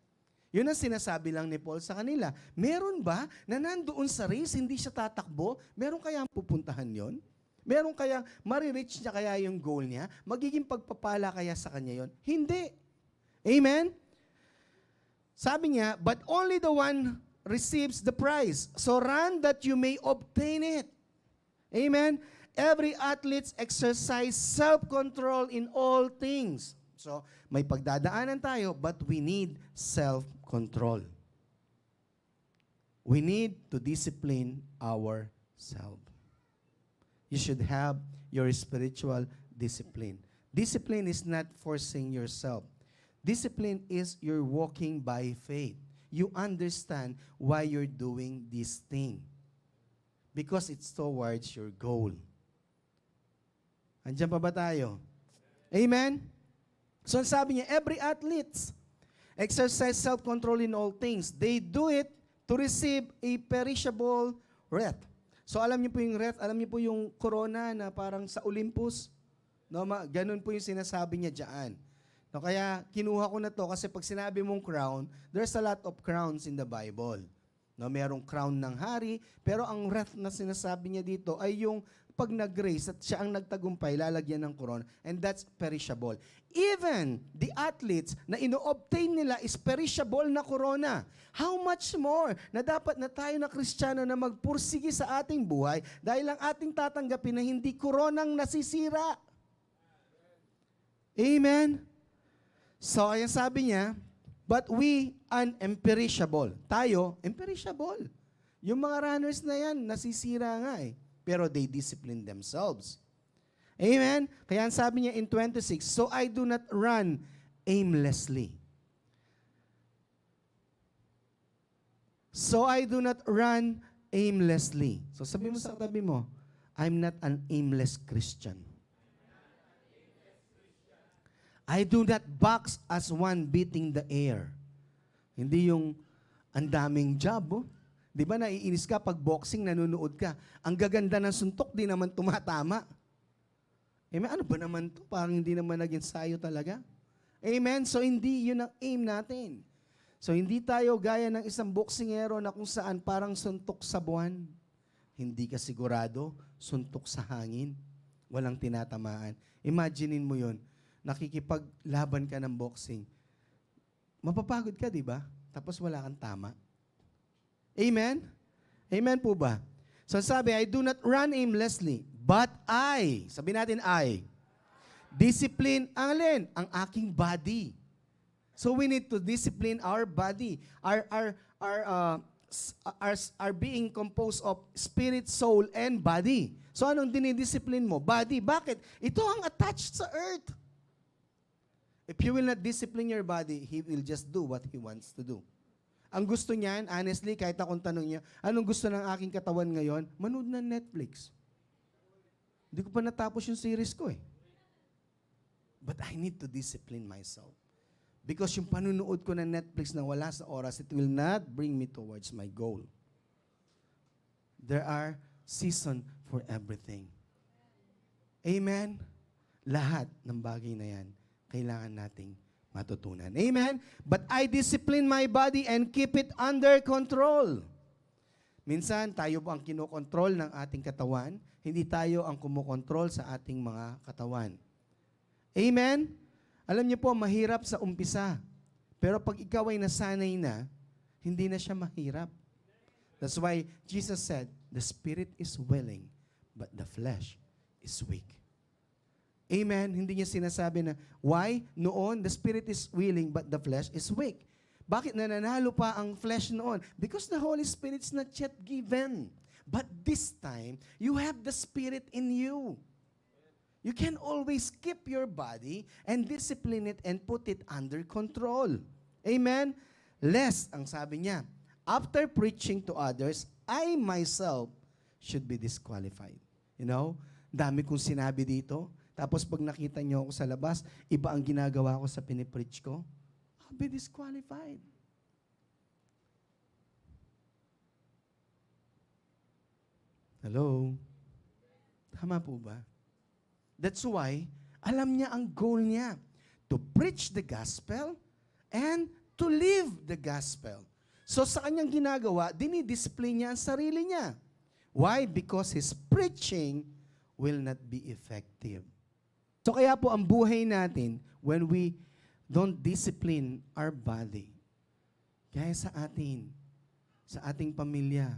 Yun ang sinasabi lang ni Paul sa kanila. Meron ba na nandoon sa race, hindi siya tatakbo? Meron kaya pupuntahan yon? Meron kaya, marireach niya kaya yung goal niya? Magiging pagpapala kaya sa kanya yon? Hindi. Amen? Sabi niya, but only the one receives the prize. So run that you may obtain it. Amen? Every athlete exercise self-control in all things. So, may pagdadaanan tayo, but we need self-control. We need to discipline ourselves. You should have your spiritual discipline. Discipline is not forcing yourself. Discipline is you're walking by faith. You understand why you're doing this thing. Because it's towards your goal. Andiyan pa ba tayo? Amen? So sabi niya, every athlete exercise self-control in all things. They do it to receive a perishable wreath. So alam niyo po yung wreath, alam niyo po yung corona na parang sa Olympus? No, ganun po yung sinasabi niya diyan. No, kaya kinuha ko na to kasi pag sinabi mong crown, there's a lot of crowns in the Bible. No, merong crown ng hari, pero ang wreath na sinasabi niya dito ay yung pag nag-race at siya ang nagtagumpay, lalagyan ng corona, and that's perishable. Even the athletes na ino-obtain nila is perishable na corona. How much more na dapat na tayo na Kristiyano na magpursige sa ating buhay dahil ang ating tatanggapin na hindi koronang nasisira. Amen? So, ayan sabi niya, but we imperishable. Tayo, imperishable. Yung mga runners na yan, nasisira nga eh. Pero they discipline themselves. Amen? Kaya sabi niya in 26, so I do not run aimlessly. So I do not run aimlessly. So sabi mo sa katabi mo, I'm not an aimless Christian. I do not box as one beating the air. Hindi yung ang daming job, oh. Di ba naiinis ka pag boxing, nanonood ka. Ang gaganda ng suntok, di naman tumatama. Amen? Ano ba naman to? Parang hindi naman nag-ensayo talaga. Amen? So hindi yun ang aim natin. So hindi tayo gaya ng isang boksingero na kung saan parang suntok sa buwan. Hindi ka sigurado, suntok sa hangin. Walang tinatamaan. Imaginein mo yun. Nakikipaglaban ka ng boxing. Mapapagod ka, di ba? Tapos wala kang tama. Amen? Amen po ba? So sabi, I do not run aimlessly, but I, sabi natin discipline, ang alin? Ang aking body. So we need to discipline our body. Our being composed of spirit, soul, and body. So anong dinidiscipline mo? Body. Bakit? Ito ang attached sa earth. If you will not discipline your body, He will just do what He wants to do. Ang gusto niyan, honestly, kahit akong tanong niya, anong gusto ng aking katawan ngayon? Manood ng Netflix. Hindi ko pa natapos yung series ko eh. But I need to discipline myself. Because yung panunood ko ng Netflix na wala sa oras, it will not bring me towards my goal. There are season for everything. Amen? Lahat ng bagay na yan, kailangan nating matutunan. Amen? But I discipline my body and keep it under control. Minsan, tayo po ang kinokontrol ng ating katawan, hindi tayo ang kumokontrol sa ating mga katawan. Amen? Alam niyo po, mahirap sa umpisa. Pero pag ikaw ay nasanay na, hindi na siya mahirap. That's why Jesus said, the spirit is willing, but the flesh is weak. Amen? Hindi niya sinasabi na, why? Noon, the spirit is willing, but the flesh is weak. Bakit nananalo pa ang flesh noon? Because the Holy Spirit's not yet given. But this time, you have the Spirit in you. You can always keep your body and discipline it and put it under control. Amen? Lest, ang sabi niya, after preaching to others, I myself should be disqualified. You know, dami kong sinabi dito. Tapos pag nakita niyo ako sa labas, iba ang ginagawa ko sa pinipreach ko, I'll be disqualified. Hello? Tama po ba? That's why, alam niya ang goal niya, to preach the gospel and to live the gospel. So sa kanyang ginagawa, dinidisplay niya ang sarili niya. Why? Because his preaching will not be effective. So kaya po ang buhay natin, when we don't discipline our body, kaya sa ating pamilya,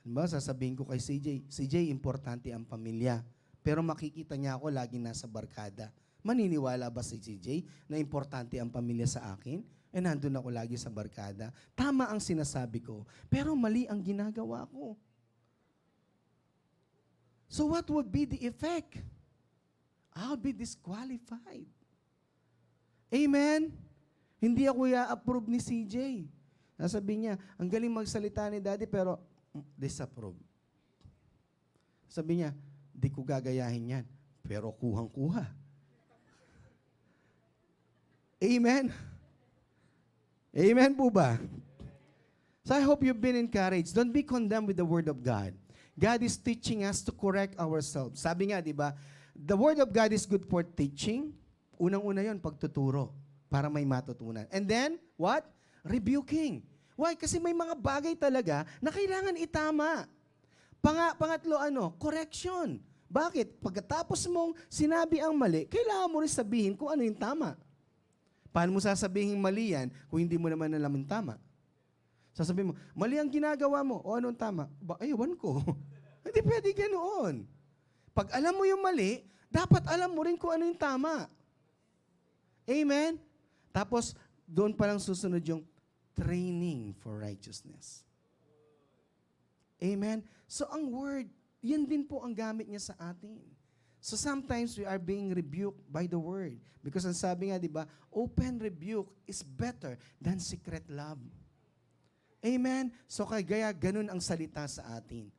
halimbawa sasabihin ko kay CJ, importante ang pamilya. Pero makikita niya ako lagi nasa barkada. Maniniwala ba si CJ na importante ang pamilya sa akin? Eh nandun ako lagi sa barkada. Tama ang sinasabi ko, pero mali ang ginagawa ko. So what would be the effect? I'll be disqualified. Amen? Hindi ako i-approve ni CJ. Sabi niya, ang galing magsalita ni Daddy pero disapprove. Sabi niya, di ko gagayahin yan, pero kuhang-kuha. Amen? Amen po ba? So I hope you've been encouraged. Don't be condemned with the Word of God. God is teaching us to correct ourselves. Sabi nga, di ba, the Word of God is good for teaching. Unang-una yon pagtuturo, para may matutunan. And then, what? Rebuking. Why? Kasi may mga bagay talaga na kailangan itama. Pangatlo, correction. Bakit? Pagkatapos mong sinabi ang mali, kailangan mo rin sabihin kung ano yung tama. Paano mo sasabihin mali yan kung hindi mo naman alam yung tama? Sasabihin mo, mali ang ginagawa mo. O anong tama? Ewan ko. Hindi pwede ganoon. Pag alam mo yung mali, dapat alam mo rin kung ano yung tama. Amen? Tapos, doon palang susunod yung training for righteousness. Amen? So, ang word, yan din po ang gamit niya sa atin. So, sometimes we are being rebuked by the word. Because ang sabi nga, di ba, open rebuke is better than secret love. Amen? So, kaya ganun ang salita sa atin.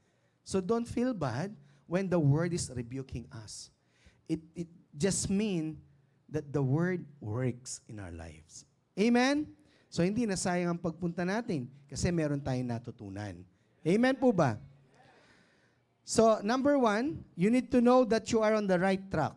So, don't feel bad when the word is rebuking us. It just means that the word works in our lives. Amen? So, hindi na sayang ang pagpunta natin kasi meron tayong natutunan. Amen po ba? So, number 1, you need to know that you are on the right track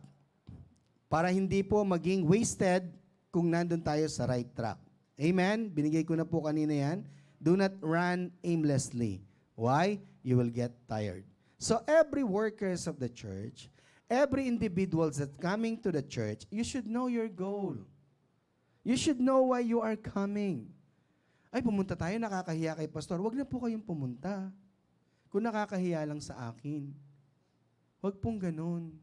para hindi po maging wasted kung nandun tayo sa right track. Amen? Binigay ko na po kanina yan. Do not run aimlessly. Why? You will get tired. So, every workers of the church, every individuals that coming to the church, you should know your goal. You should know why you are coming. Ay, pumunta tayo, nakakahiya kay pastor. Huwag na po kayong pumunta. Kung nakakahiya lang sa akin. Huwag pong ganun.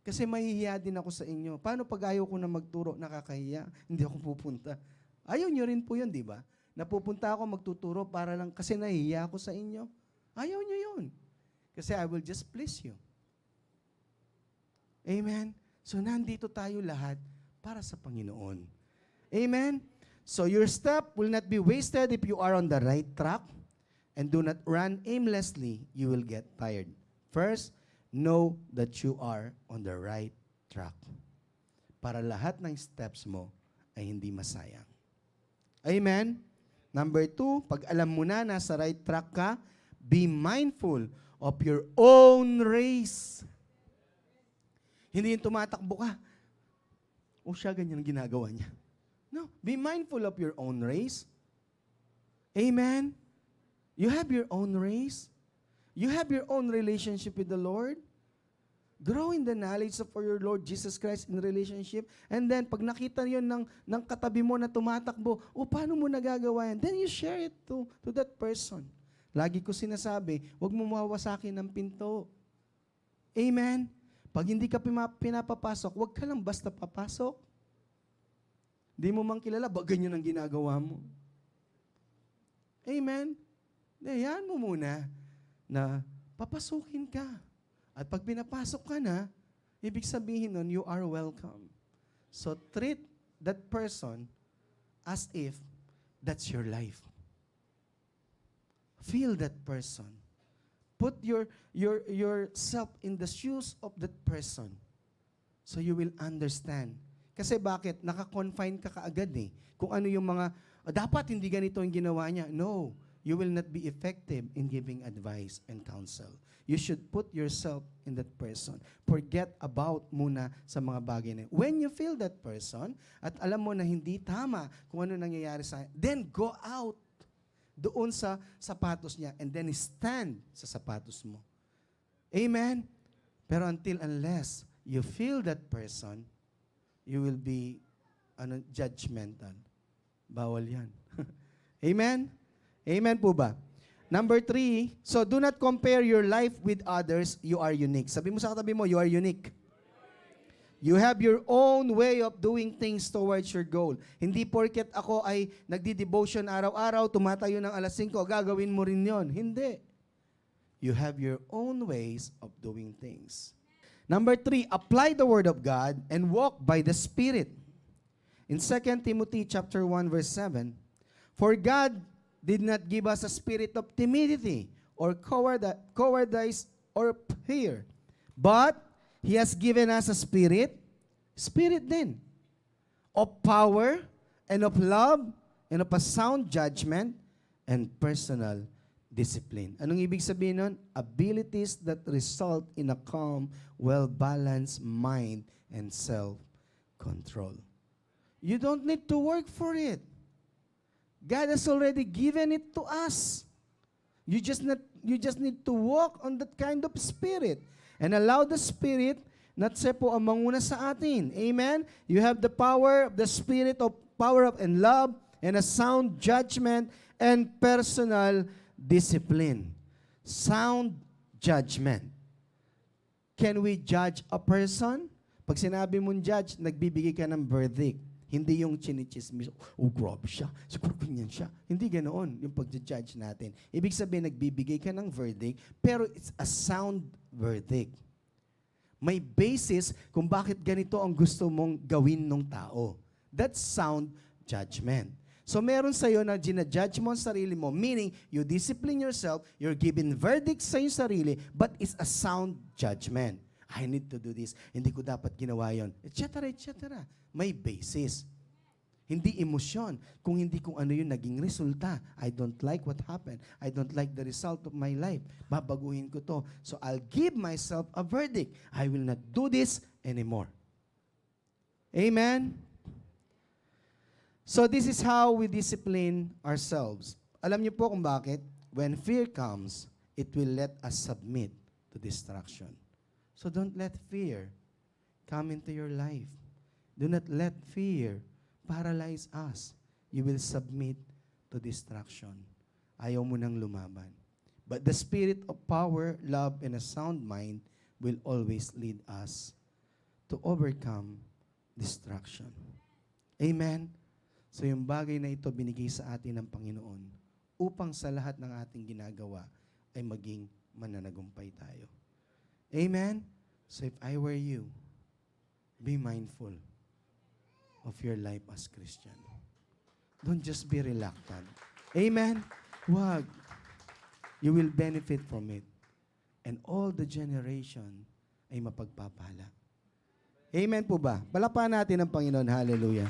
Kasi mahihiya din ako sa inyo. Paano pag ayaw ko na magturo, nakakahiya? Hindi ako pupunta. Ayaw nyo rin po yun, di ba? Napupunta ako magtuturo para lang kasi nahihiya ako sa inyo. Ayaw nyo yun. Kasi I will just please you. Amen? So nandito tayo lahat para sa Panginoon. Amen? So your step will not be wasted if you are on the right track, and do not run aimlessly, you will get tired. First, know that you are on the right track. Para lahat ng steps mo ay hindi masayang. Amen? Number 2, pag alam mo na nasa right track ka, be mindful of your own race. Hindi yung tumatakbo ka. O siya, ganyan ang ginagawa niya. No, be mindful of your own race. Amen? You have your own race. You have your own relationship with the Lord. Grow in the knowledge of your Lord Jesus Christ in relationship. And then, pag nakita yun ng katabi mo na tumatakbo, paano mo nagagawa yan? Then you share it to that person. Lagi ko sinasabi, huwag mo mawawasakin ng pinto. Amen? Pag hindi ka pinapapasok, huwag ka lang basta papasok. Di mo mang kilala, ba ganyan ang ginagawa mo? Amen? Hayaan mo muna na papasukin ka. At pag pinapasok ka na, ibig sabihin nun, you are welcome. So treat that person as if that's your life. Feel that person. Put yourself in the shoes of that person. So you will understand. Kasi bakit? Naka-confine ka kaagad eh. Kung ano yung mga, dapat hindi ganito yung ginawa niya. No. You will not be effective in giving advice and counsel. You should put yourself in that person. Forget about muna sa mga bagay na yun. When you feel that person, at alam mo na hindi tama kung ano nangyayari sa then go out doon sa sapatos niya and then stand sa sapatos mo. Amen? Pero unless you feel that person, you will be judgmental. Bawal yan. Amen? Amen po ba? Number 3, so do not compare your life with others. You are unique. Sabi mo sa katabi mo, you are unique. You have your own way of doing things towards your goal. Hindi porket ako ay nagdi-devotion araw-araw, tumatayo ng alas 5, gagawin mo rin yon. Hindi. You have your own ways of doing things. Number 3, apply the Word of God and walk by the Spirit. In 2 Timothy chapter 1, verse 7, for God did not give us a spirit of timidity or cowardice or fear, but He has given us a spirit din, of power and of love and of a sound judgment and personal discipline. Anong ibig sabihin nun? Abilities that result in a calm, well-balanced mind and self-control. You don't need to work for it. God has already given it to us. You just need to walk on that kind of spirit and allow the Spirit not siya po ang manguna sa atin. Amen? You have the power of the Spirit of power of and love and a sound judgment and personal discipline. Sound judgment. Can we judge a person? Pag sinabi mong judge, nagbibigay ka ng verdict. Hindi yung chinichismis, grabe siya, siguro ganyan siya. Hindi ganoon yung pag-judge natin. Ibig sabihin, nagbibigay ka ng verdict, pero it's a sound verdict. May basis kung bakit ganito ang gusto mong gawin ng tao. That's sound judgment. So meron sa'yo na ginajudge mo ang sarili mo, meaning you discipline yourself, you're giving verdicts sa iyong sarili, but it's a sound judgment. I need to do this. Hindi ko dapat ginawa yon, etc., etc. May basis. Hindi emosyon. Kung hindi kung ano yung naging resulta. I don't like what happened. I don't like the result of my life. Babaguhin ko to. So I'll give myself a verdict. I will not do this anymore. Amen? So this is how we discipline ourselves. Alam niyo po kung bakit? When fear comes, it will let us submit to distraction. So don't let fear come into your life. Do not let fear paralyze us. You will submit to distraction. Ayaw mo nang lumaban. But the spirit of power, love, and a sound mind will always lead us to overcome distraction. Amen? So yung bagay na ito binigay sa atin ng Panginoon upang sa lahat ng ating ginagawa ay maging mananagumpay tayo. Amen? So if I were you, be mindful of your life as Christian. Don't just be reluctant. Amen? Wag. You will benefit from it. And all the generation ay mapagpapala. Amen po ba? Palakpakan natin ang Panginoon. Hallelujah.